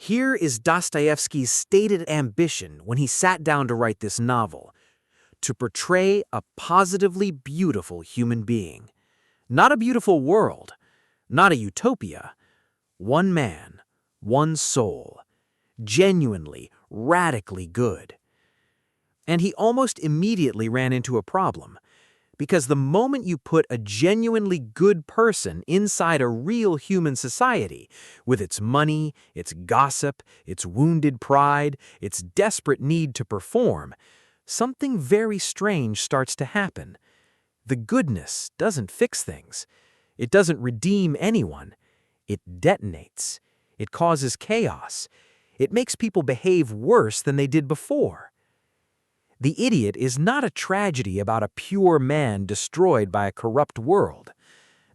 Here is Dostoyevsky's stated ambition when he sat down to write this novel: to portray a positively beautiful human being. Not a beautiful world, not a utopia. One man, one soul, genuinely, radically good. And he almost immediately ran into a problem, because the moment you put a genuinely good person inside a real human society, with its money, its gossip, its wounded pride, its desperate need to perform, something very strange starts to happen. The goodness doesn't fix things. It doesn't redeem anyone. It detonates. It causes chaos. It makes people behave worse than they did before. The Idiot is not a tragedy about a pure man destroyed by a corrupt world.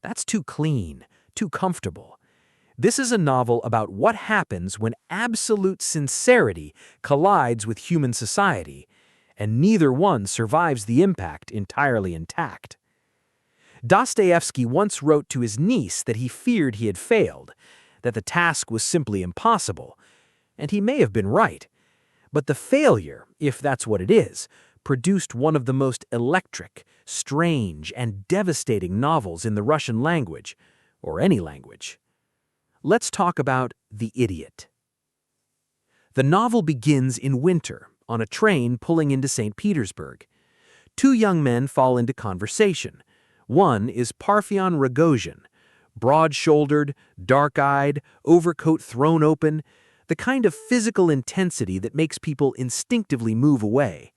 That's too clean, too comfortable. This is a novel about what happens when absolute sincerity collides with human society, and neither one survives the impact entirely intact. Dostoyevsky once wrote to his niece that he feared he had failed, that the task was simply impossible, and he may have been right. But the failure, if that's what it is, produced one of the most electric, strange, and devastating novels in the Russian language, or any language. Let's talk about The Idiot. The novel begins in winter, on a train pulling into Saint Petersburg. Two young men fall into conversation. One is Parfyon Rogozhin, broad-shouldered, dark-eyed, overcoat thrown open, the kind of physical intensity that makes people instinctively move away.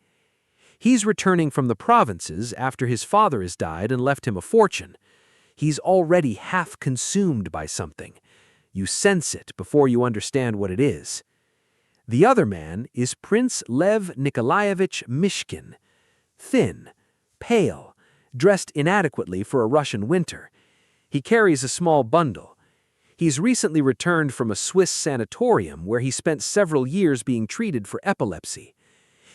He's returning from the provinces after his father has died and left him a fortune. He's already half consumed by something. You sense it before you understand what it is. The other man is Prince Lev Myshkin, thin, pale, dressed inadequately for a Russian winter. He carries a small bundle. He's recently returned from a Swiss sanatorium where he spent several years being treated for epilepsy.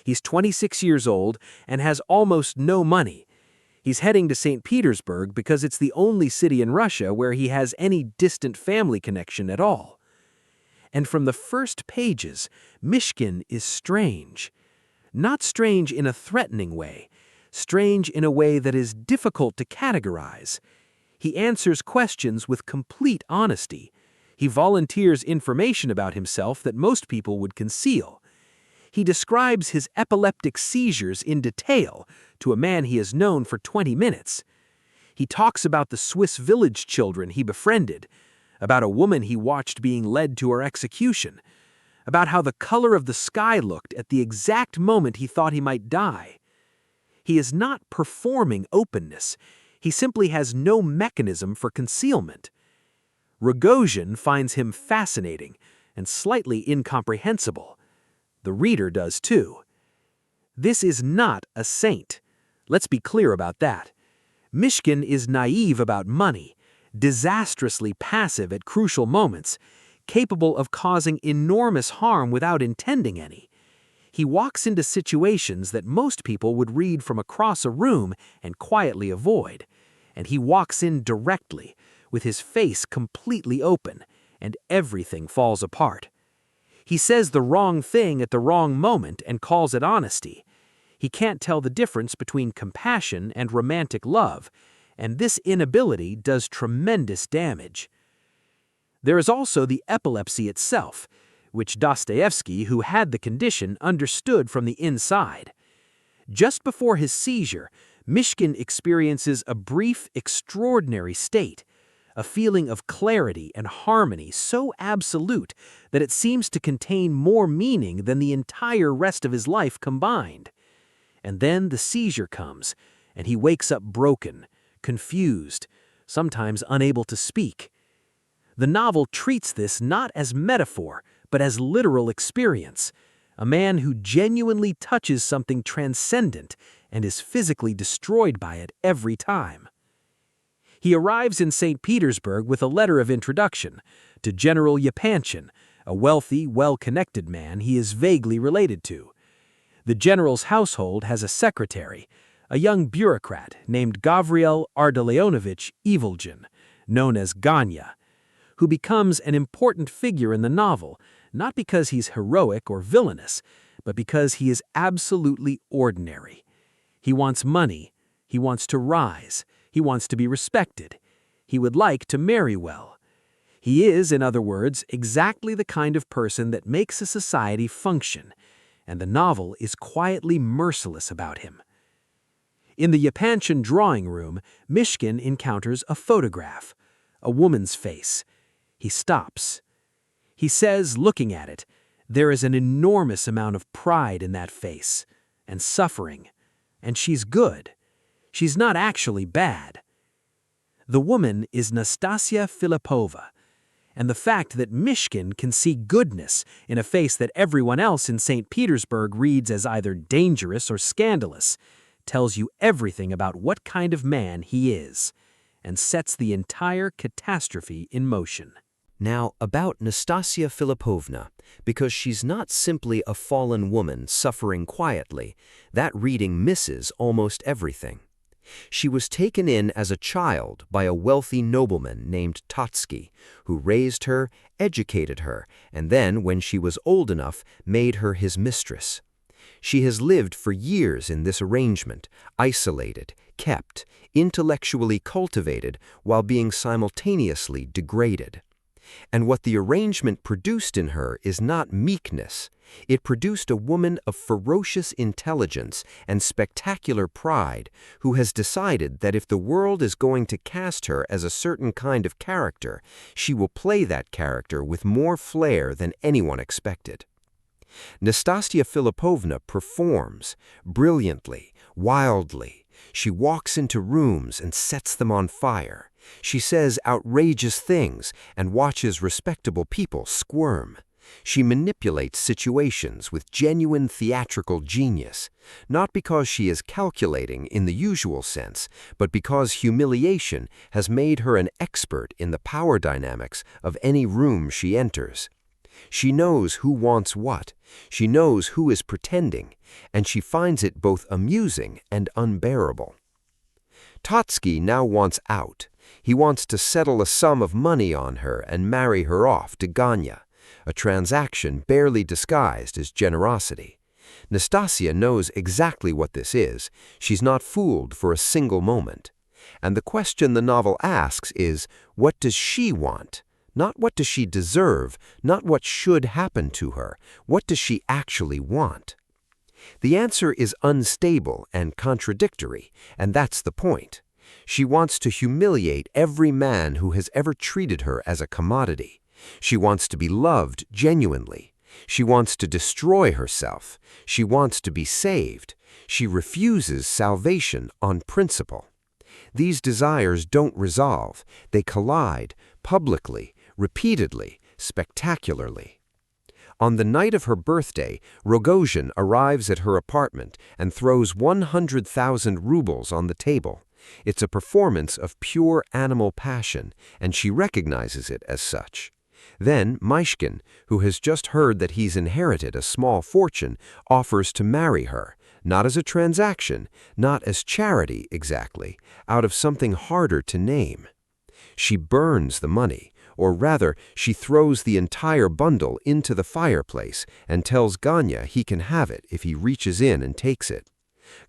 He's 26 years old and has almost no money. He's heading to St. Petersburg because it's the only city in Russia where he has any distant family connection at all. And from the first pages, Myshkin is strange. Not strange in a threatening way, strange in a way that is difficult to categorize. He answers questions with complete honesty. He volunteers information about himself that most people would conceal. He describes his epileptic seizures in detail to a man he has known for 20 minutes. He talks about the Swiss village children he befriended, about a woman he watched being led to her execution, about how the color of the sky looked at the exact moment he thought he might die. He is not performing openness. He simply has no mechanism for concealment. Rogozhin finds him fascinating and slightly incomprehensible. The reader does too. This is not a saint. Let's be clear about that. Myshkin is naive about money, disastrously passive at crucial moments, capable of causing enormous harm without intending any. He walks into situations that most people would read from across a room and quietly avoid. And he walks in directly, with his face completely open, and everything falls apart. He says the wrong thing at the wrong moment and calls it honesty. He can't tell the difference between compassion and romantic love, and this inability does tremendous damage. There is also the epilepsy itself, which Dostoyevsky, who had the condition, understood from the inside. Just before his seizure, Myshkin experiences a brief, extraordinary state, a feeling of clarity and harmony so absolute that it seems to contain more meaning than the entire rest of his life combined. And then the seizure comes, and he wakes up broken, confused, sometimes unable to speak. The novel treats this not as metaphor, but as literal experience, a man who genuinely touches something transcendent and is physically destroyed by it every time. He arrives in St. Petersburg with a letter of introduction to General Yepanchin, a wealthy, well-connected man he is vaguely related to. The general's household has a secretary, a young bureaucrat named Gavril Ardalionovich Ivolgin, known as Ganya, who becomes an important figure in the novel, not because he's heroic or villainous, but because he is absolutely ordinary. He wants money, he wants to rise, he wants to be respected. He would like to marry well. He is, in other words, exactly the kind of person that makes a society function, and the novel is quietly merciless about him. In the Yepanchin drawing room, Myshkin encounters a photograph, a woman's face. He stops. He says, looking at it, there is an enormous amount of pride in that face, and suffering, and she's good. She's not actually bad. The woman is Nastasya Filippovna, and the fact that Myshkin can see goodness in a face that everyone else in St. Petersburg reads as either dangerous or scandalous tells you everything about what kind of man he is, and sets the entire catastrophe in motion. Now, about Nastasya Filippovna, because she's not simply a fallen woman suffering quietly, that reading misses almost everything. She was taken in as a child by a wealthy nobleman named Totsky, who raised her, educated her, and then, when she was old enough, made her his mistress. She has lived for years in this arrangement, isolated, kept, intellectually cultivated, while being simultaneously degraded. And what the arrangement produced in her is not meekness. It produced a woman of ferocious intelligence and spectacular pride who has decided that if the world is going to cast her as a certain kind of character, she will play that character with more flair than anyone expected. Nastasya Filippovna performs brilliantly, wildly. She walks into rooms and sets them on fire. She says outrageous things and watches respectable people squirm. She manipulates situations with genuine theatrical genius, not because she is calculating in the usual sense, but because humiliation has made her an expert in the power dynamics of any room she enters. She knows who wants what, she knows who is pretending, and she finds it both amusing and unbearable. Totsky now wants out. He wants to settle a sum of money on her and marry her off to Ganya, a transaction barely disguised as generosity. Nastasya knows exactly what this is. She's not fooled for a single moment. And the question the novel asks is, what does she want? Not what does she deserve, not what should happen to her. What does she actually want? The answer is unstable and contradictory, and that's the point. She wants to humiliate every man who has ever treated her as a commodity. She wants to be loved genuinely. She wants to destroy herself. She wants to be saved. She refuses salvation on principle. These desires don't resolve. They collide, publicly, repeatedly, spectacularly. On the night of her birthday, Rogozhin arrives at her apartment and throws 100,000 rubles on the table. It's a performance of pure animal passion, and she recognizes it as such. Then Myshkin, who has just heard that he's inherited a small fortune, offers to marry her, not as a transaction, not as charity exactly, out of something harder to name. She burns the money, or rather, she throws the entire bundle into the fireplace and tells Ganya he can have it if he reaches in and takes it.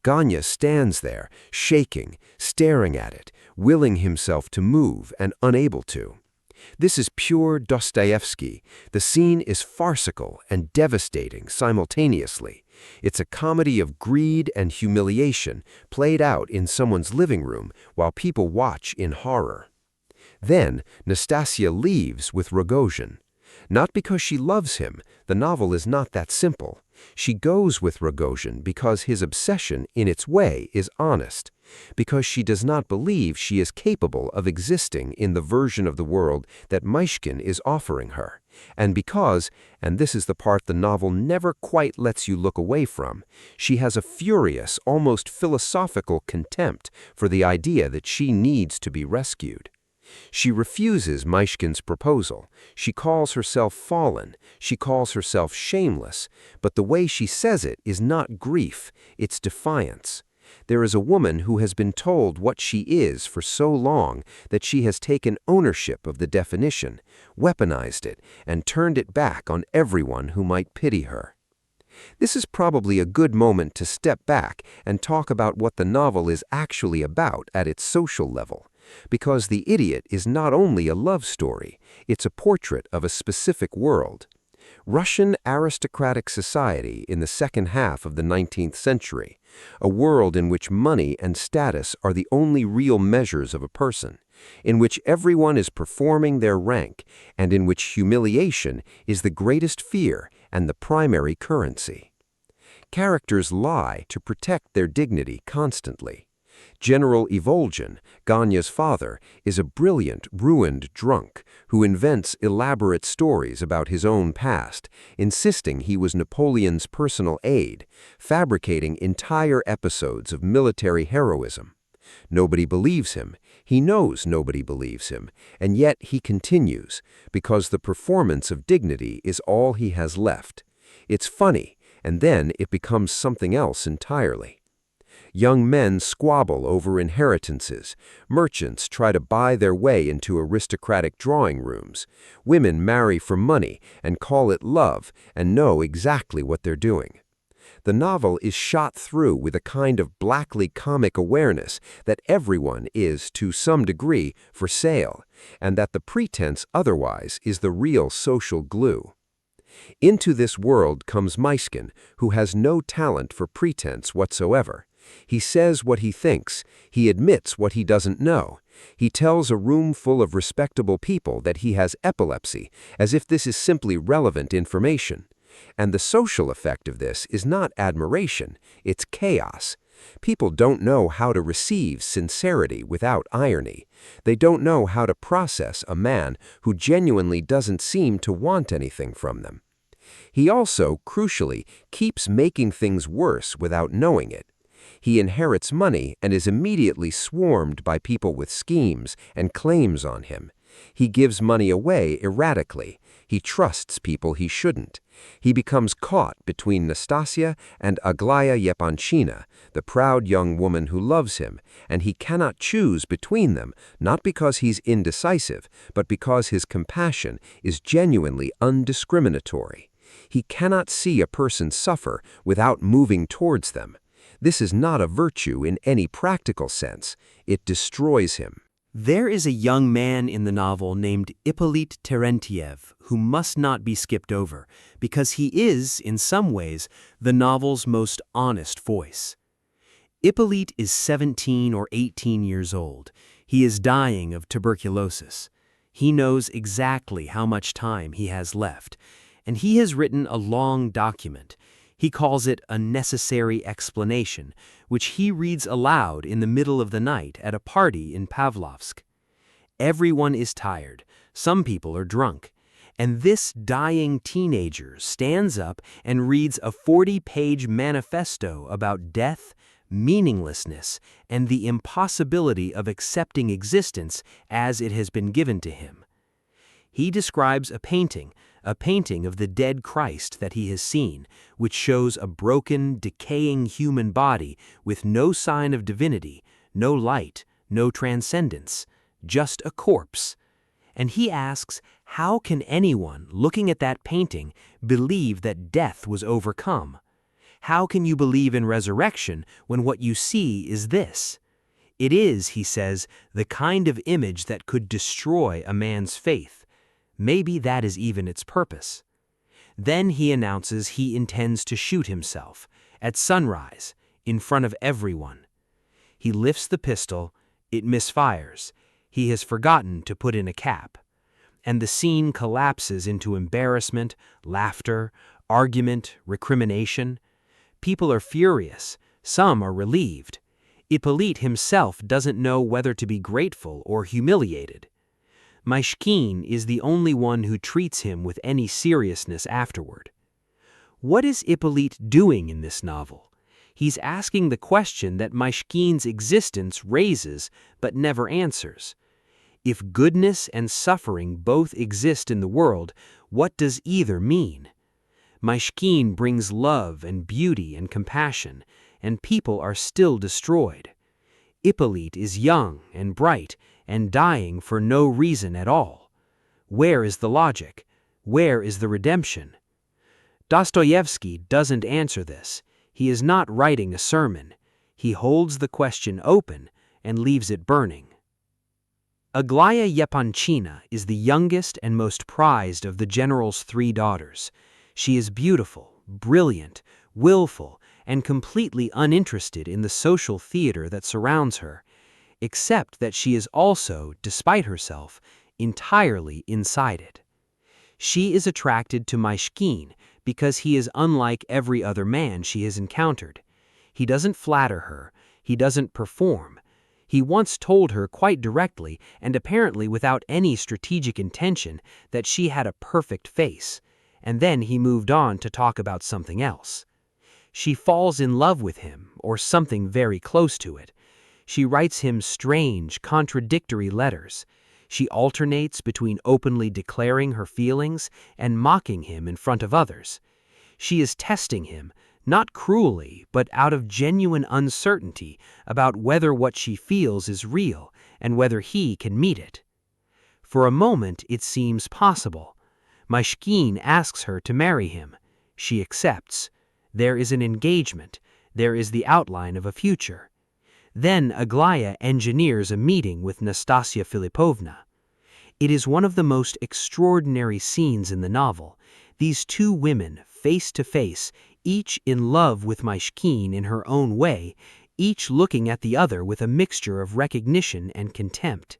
Ganya stands there, shaking, staring at it, willing himself to move and unable to. This is pure Dostoyevsky. The scene is farcical and devastating simultaneously. It's a comedy of greed and humiliation played out in someone's living room while people watch in horror. Then Nastasya leaves with Rogozhin. Not because she loves him, the novel is not that simple. She goes with Rogozhin because his obsession, in its way, is honest, because she does not believe she is capable of existing in the version of the world that Myshkin is offering her, and because, and this is the part the novel never quite lets you look away from, she has a furious, almost philosophical contempt for the idea that she needs to be rescued. She refuses Myshkin's proposal. She calls herself fallen. She calls herself shameless. But the way she says it is not grief, it's defiance. There is a woman who has been told what she is for so long that she has taken ownership of the definition, weaponized it, and turned it back on everyone who might pity her. This is probably a good moment to step back and talk about what the novel is actually about at its social level, because The Idiot is not only a love story, it's a portrait of a specific world. Russian aristocratic society in the second half of the 19th century, a world in which money and status are the only real measures of a person, in which everyone is performing their rank, and in which humiliation is the greatest fear and the primary currency. Characters lie to protect their dignity constantly. General Ivolgin, Ganya's father, is a brilliant, ruined drunk who invents elaborate stories about his own past, insisting he was Napoleon's personal aide, fabricating entire episodes of military heroism. Nobody believes him, he knows nobody believes him, and yet he continues, because the performance of dignity is all he has left. It's funny, and then it becomes something else entirely. Young men squabble over inheritances. Merchants try to buy their way into aristocratic drawing rooms. Women marry for money and call it love and know exactly what they're doing. The novel is shot through with a kind of blackly comic awareness that everyone is, to some degree, for sale, and that the pretense otherwise is the real social glue. Into this world comes Myshkin, who has no talent for pretense whatsoever. He says what he thinks, he admits what he doesn't know. He tells a room full of respectable people that he has epilepsy, as if this is simply relevant information. And the social effect of this is not admiration, it's chaos. People don't know how to receive sincerity without irony. They don't know how to process a man who genuinely doesn't seem to want anything from them. He also, crucially, keeps making things worse without knowing it. He inherits money and is immediately swarmed by people with schemes and claims on him. He gives money away erratically. He trusts people he shouldn't. He becomes caught between Nastasya and Aglaya Yepanchina, the proud young woman who loves him, and he cannot choose between them, not because he's indecisive, but because his compassion is genuinely undiscriminatory. He cannot see a person suffer without moving towards them. This is not a virtue in any practical sense. It destroys him. There is a young man in the novel named Ippolit Terentiev who must not be skipped over, because he is, in some ways, the novel's most honest voice. Ippolit is 17 or 18 years old. He is dying of tuberculosis. He knows exactly how much time he has left, and he has written a long document. He calls it a necessary explanation, which he reads aloud in the middle of the night at a party in Pavlovsk. Everyone is tired, some people are drunk, and this dying teenager stands up and reads a 40-page manifesto about death, meaninglessness, and the impossibility of accepting existence as it has been given to him. He describes a painting of the dead Christ that he has seen, which shows a broken, decaying human body with no sign of divinity, no light, no transcendence, just a corpse. And he asks, how can anyone looking at that painting believe that death was overcome? How can you believe in resurrection when what you see is this? It is, he says, the kind of image that could destroy a man's faith. Maybe that is even its purpose. Then he announces he intends to shoot himself, at sunrise, in front of everyone. He lifts the pistol, it misfires, he has forgotten to put in a cap, and the scene collapses into embarrassment, laughter, argument, recrimination. People are furious, some are relieved. Ippolit himself doesn't know whether to be grateful or humiliated. Myshkin is the only one who treats him with any seriousness afterward. What is Ippolit doing in this novel? He's asking the question that Myshkin's existence raises but never answers. If goodness and suffering both exist in the world, what does either mean? Myshkin brings love and beauty and compassion, and people are still destroyed. Ippolit is young and bright and dying for no reason at all. Where is the logic? Where is the redemption? Dostoyevsky doesn't answer this. He is not writing a sermon. He holds the question open and leaves it burning. Aglaya Yepanchina is the youngest and most prized of the general's 3 daughters. She is beautiful, brilliant, willful, and completely uninterested in the social theater that surrounds her, except that she is also, despite herself, entirely inside it. She is attracted to Myshkin because he is unlike every other man she has encountered. He doesn't flatter her, he doesn't perform. He once told her quite directly, and apparently without any strategic intention, that she had a perfect face, and then he moved on to talk about something else. She falls in love with him, or something very close to it. She writes him strange, contradictory letters. She alternates between openly declaring her feelings and mocking him in front of others. She is testing him, not cruelly, but out of genuine uncertainty about whether what she feels is real and whether he can meet it. For a moment it seems possible. Myshkin asks her to marry him. She accepts. There is an engagement. There is the outline of a future. Then Aglaya engineers a meeting with Nastasya Filippovna. It is one of the most extraordinary scenes in the novel. These 2 women, face to face, each in love with Myshkin in her own way, each looking at the other with a mixture of recognition and contempt.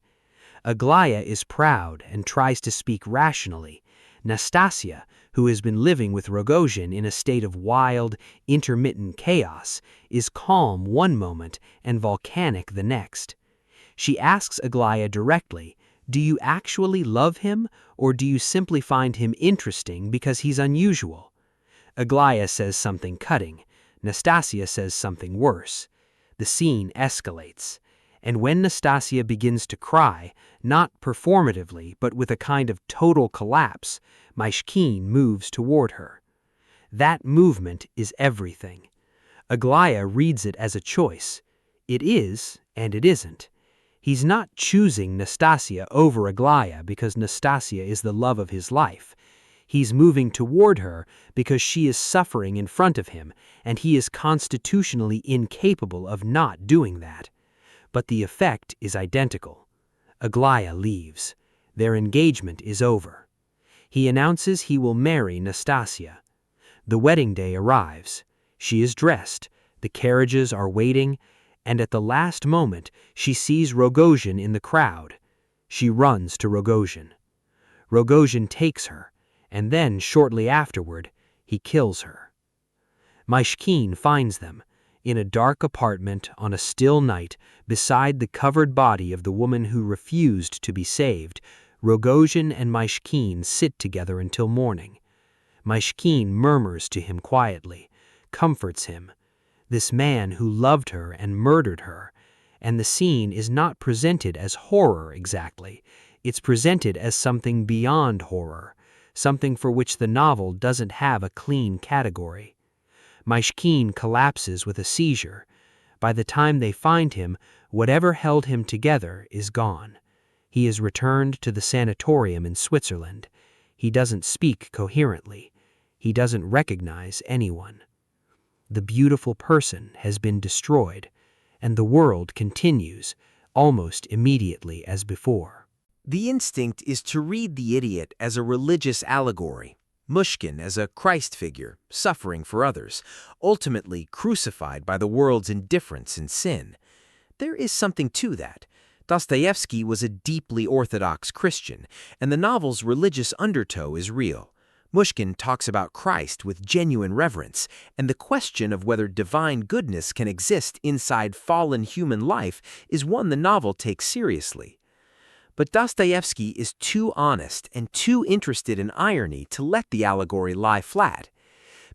Aglaya is proud and tries to speak rationally. Nastasya, who has been living with Rogozhin in a state of wild, intermittent chaos, is calm one moment and volcanic the next. She asks Aglaya directly, "Do you actually love him, or do you simply find him interesting because he's unusual?" Aglaya says something cutting. Nastasya says something worse. The scene escalates. And when Nastasya begins to cry, not performatively but with a kind of total collapse, Myshkin moves toward her. That movement is everything. Aglaya reads it as a choice. It is, and it isn't. He's not choosing Nastasya over Aglaya because Nastasya is the love of his life. He's moving toward her because she is suffering in front of him, and he is constitutionally incapable of not doing that. But the effect is identical. Aglaya leaves. Their engagement is over. He announces he will marry Nastasya. The wedding day arrives. She is dressed, the carriages are waiting, and at the last moment she sees Rogozhin in the crowd. She runs to Rogozhin. Rogozhin takes her, and then, shortly afterward, he kills her. Myshkin finds them, in a dark apartment on a still night, beside the covered body of the woman who refused to be saved. Rogozhin and Myshkin sit together until morning. Myshkin murmurs to him quietly, comforts him. This man who loved her and murdered her. And the scene is not presented as horror exactly. It's presented as something beyond horror, something for which the novel doesn't have a clean category. Myshkin collapses with a seizure. By the time they find him, whatever held him together is gone. He is returned to the sanatorium in Switzerland. He doesn't speak coherently. He doesn't recognize anyone. The beautiful person has been destroyed, and the world continues, almost immediately as before. The instinct is to read the idiot as a religious allegory, Myshkin as a Christ figure, suffering for others, ultimately crucified by the world's indifference and sin. There is something to that. Dostoyevsky was a deeply orthodox Christian, and the novel's religious undertow is real. Myshkin talks about Christ with genuine reverence, and the question of whether divine goodness can exist inside fallen human life is one the novel takes seriously. But Dostoyevsky is too honest and too interested in irony to let the allegory lie flat,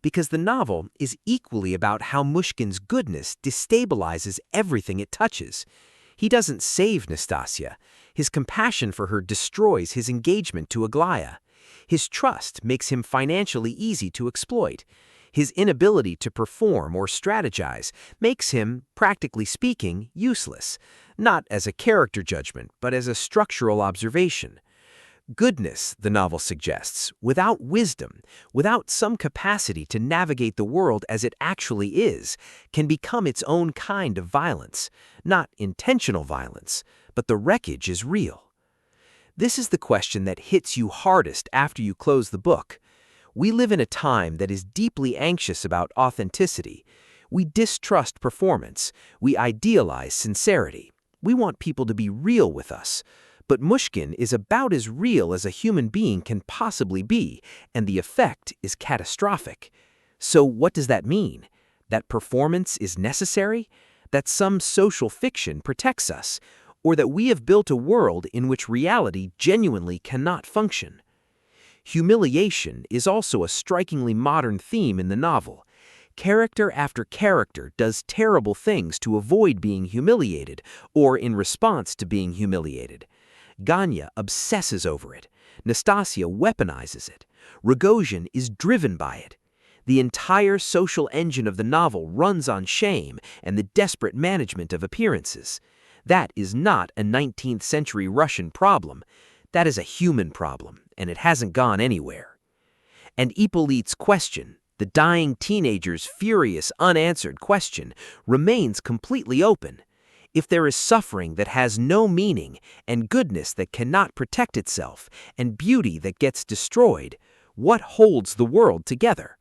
because the novel is equally about how Myshkin's goodness destabilizes everything it touches. He doesn't save Nastasya. His compassion for her destroys his engagement to Aglaya. His trust makes him financially easy to exploit. His inability to perform or strategize makes him, practically speaking, useless, not as a character judgment, but as a structural observation. Goodness, the novel suggests, without wisdom, without some capacity to navigate the world as it actually is, can become its own kind of violence. Not intentional violence, but the wreckage is real. This is the question that hits you hardest after you close the book. We live in a time that is deeply anxious about authenticity. We distrust performance. We idealize sincerity. We want people to be real with us. But Myshkin is about as real as a human being can possibly be, and the effect is catastrophic. So what does that mean? That performance is necessary? That some social fiction protects us? Or that we have built a world in which reality genuinely cannot function? Humiliation is also a strikingly modern theme in the novel. Character after character does terrible things to avoid being humiliated, or in response to being humiliated. Ganya obsesses over it. Nastasya weaponizes it. Rogozhin is driven by it. The entire social engine of the novel runs on shame and the desperate management of appearances. That is not a 19th century Russian problem. That is a human problem, and it hasn't gone anywhere. And Ippolit's question, the dying teenager's furious, unanswered question, remains completely open. If there is suffering that has no meaning, and goodness that cannot protect itself, and beauty that gets destroyed, what holds the world together?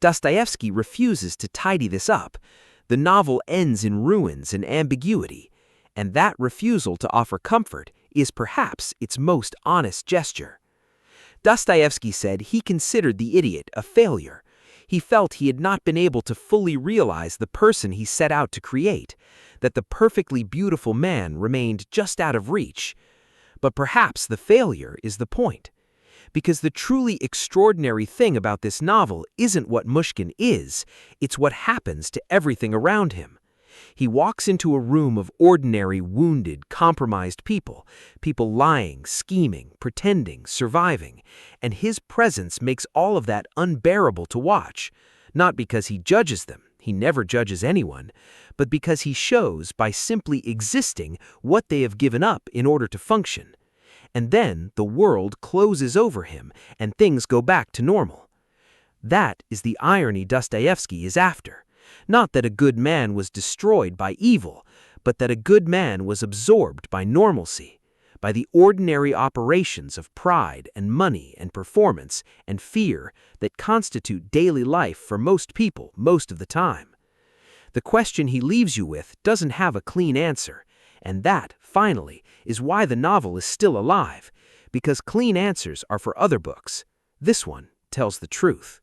Dostoyevsky refuses to tidy this up. The novel ends in ruins and ambiguity, and that refusal to offer comfort is perhaps its most honest gesture. Dostoyevsky said he considered the idiot a failure. He felt he had not been able to fully realize the person he set out to create, that the perfectly beautiful man remained just out of reach. But perhaps the failure is the point. Because the truly extraordinary thing about this novel isn't what Myshkin is, it's what happens to everything around him. He walks into a room of ordinary, wounded, compromised people, people lying, scheming, pretending, surviving, and his presence makes all of that unbearable to watch, not because he judges them, he never judges anyone, but because he shows by simply existing what they have given up in order to function. And then the world closes over him and things go back to normal. That is the irony Dostoyevsky is after. Not that a good man was destroyed by evil, but that a good man was absorbed by normalcy, by the ordinary operations of pride and money and performance and fear that constitute daily life for most people most of the time. The question he leaves you with doesn't have a clean answer, and that, finally, is why the novel is still alive, because clean answers are for other books. This one tells the truth.